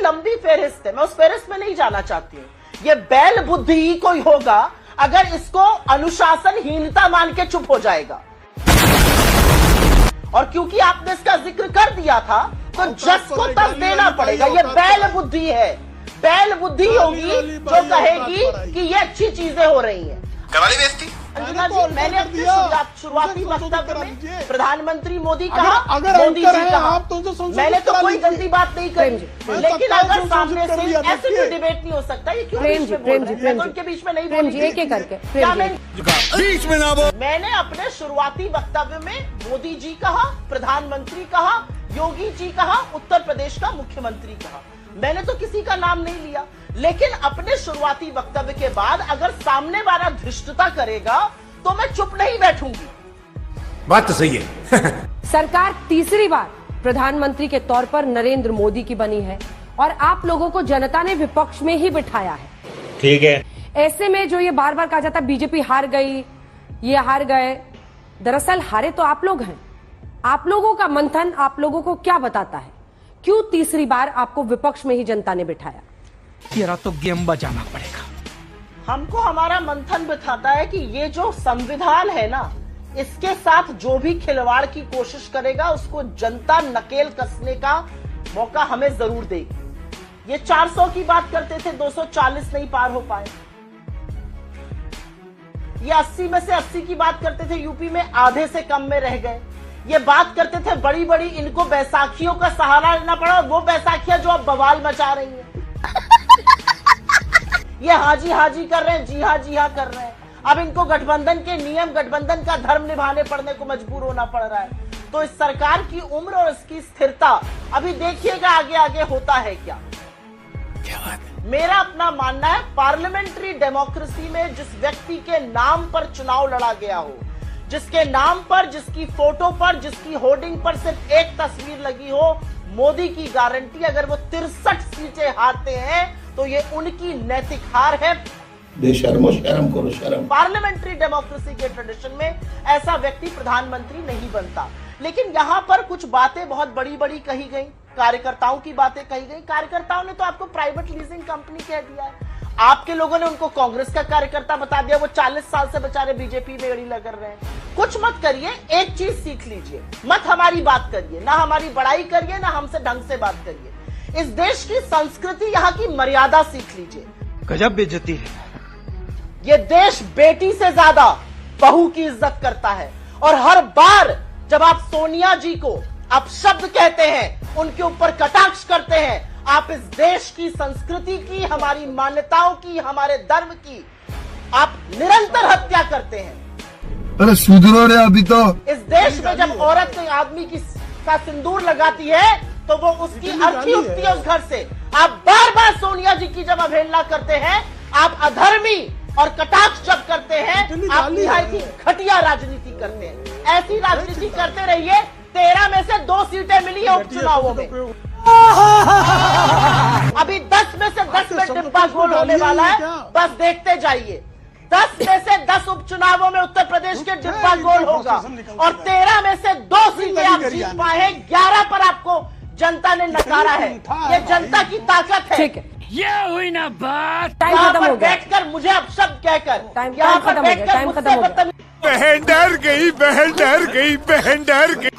लंबी फेहरिस्त है, मैं उस फेहरिस्त में नहीं जाना चाहती हूँ। ये बैल बुद्धि ही कोई होगा अगर इसको अनुशासनहीनता मान के चुप हो जाएगा। और क्योंकि आपने इसका जिक्र कर दिया था तो जस को तस देना पड़ेगा। ये बैल बुद्धि है, बैल बुद्धि होगी जो कहेगी कि ये अच्छी चीजें हो रही हैं। करवाली बेइज्जती। अंजना जी, मैंने अपने शुरुआती वक्तव्य में प्रधानमंत्री मोदी कहा, मोदी जी कहा, मैंने तो कोई गंदी बात नहीं करी, लेकिन अगर सामने से ऐसे भी डिबेट नहीं हो सकता। ये क्यों बीच में बोल रहे हैं? तो उनके बीच में नहीं बोली, एक एक करके बीच में ना बोल। मैंने अपने शुरुआती वक्तव्य में मोदी जी कहा, प्रधानमंत्री कहा, योगी जी कहा, उत्तर प्रदेश का मुख्यमंत्री कहा। मैंने तो किसी का नाम नहीं लिया, लेकिन अपने शुरुआती वक्तव्य के बाद अगर सामने वाला धृष्टता करेगा तो मैं चुप नहीं बैठूंगी। बात तो सही है। सरकार तीसरी बार प्रधानमंत्री के तौर पर नरेंद्र मोदी की बनी है और आप लोगों को जनता ने विपक्ष में ही बिठाया है। ठीक है। ऐसे में जो ये बार बार कहा जाता है बीजेपी हार गई, ये हार गए, दरअसल हारे तो आप लोग हैं। आप लोगों का मंथन आप लोगों को क्या बताता है? क्यों तीसरी बार आपको विपक्ष में ही जनता ने बिठाया? तेरा तो गेम बजाना पड़ेगा। हमको हमारा मंथन बताता है कि ये जो संविधान है ना, इसके साथ जो भी खिलवाड़ की कोशिश करेगा उसको जनता नकेल कसने का मौका हमें जरूर देगी। ये 400 की बात करते थे, 240 नहीं पार हो पाए। ये 80 में से 80 की बात करते थे, यूपी में आधे से कम में रह गए। ये बात करते थे बड़ी बड़ी, इनको बैसाखियों का सहारा लेना पड़ा, वो बैसाखियां जो अब बवाल मचा रही हैं। ये हाजी कर रहे हैं, जी हाँ कर रहे हैं। अब इनको गठबंधन के नियम, गठबंधन का धर्म निभाने पड़ने को मजबूर होना पड़ रहा है। तो इस सरकार की उम्र और इसकी स्थिरता अभी देखिएगा आगे आगे होता है क्या। मेरा अपना मानना है, पार्लियामेंट्री डेमोक्रेसी में जिस व्यक्ति के नाम पर चुनाव लड़ा गया हो, जिसके नाम पर, जिसकी फोटो पर, जिसकी होर्डिंग पर सिर्फ एक तस्वीर लगी हो, मोदी की गारंटी, अगर वो 63 सीटें हारते हैं तो ये उनकी नैतिक हार है। बेशर्मो शर्म करो शर्म। पार्लियामेंट्री डेमोक्रेसी के ट्रेडिशन में ऐसा व्यक्ति प्रधानमंत्री नहीं बनता। लेकिन यहाँ पर कुछ बातें बहुत बड़ी बड़ी कही गई, कार्यकर्ताओं की बातें कही गई। कार्यकर्ताओं ने तो आपको प्राइवेट लीजिंग कंपनी कह दिया है, आपके लोगों ने उनको कांग्रेस का कार्यकर्ता बता दिया। वो 40 साल से बेचारे बीजेपी में गड़ी लग रहे हैं। कुछ मत करिए, एक चीज सीख लीजिए, मत हमारी बात करिए, ना हमारी बड़ाई करिए, ना हमसे ढंग से बात करिए। इस देश की संस्कृति, यहाँ की मर्यादा सीख लीजिए। गजब बेइज्जती है। ये देश बेटी से ज्यादा बहू की इज्जत करता है। और हर बार जब आप सोनिया जी को अपशब्द कहते हैं, उनके ऊपर कटाक्ष करते हैं, आप इस देश की संस्कृति की, हमारी मान्यताओं की, हमारे धर्म की आप निरंतर हत्या करते हैं। अरे सुधरो रे अभी तो। इस देश में जब औरत कोई आदमी का सिंदूर लगाती है तो वो उसकी अर्थी उठती है उस घर से। आप बार बार सोनिया जी की जब अवहेलना करते हैं, आप अधर्मी और कटाक्ष जब करते हैं, आप निहायत ही घटिया राजनीति करते हैं। ऐसी राजनीति करते रहिए। 13 में से 2 सीटें मिली है उपचुनावों में। अभी 10 में से 10 में डिब्बा गोल होने वाला है, बस देखते जाइए। 10 में से 10 उपचुनावों में उत्तर प्रदेश के डिब्बा गोल होगा और 13 में से 2 सीटें आप जीत पाए, 11 पर आपको जनता ने नकारा है। ये जनता की ताकत है। ठीक है, ये हुई ना बात। टाइम खत्म हो गया। बैठकर मुझे अपशब्द कहकर यहाँ पर बैठकर मुझसे बदतमीजी। बहन डर गई, बहन डर गई, बहन डर गई।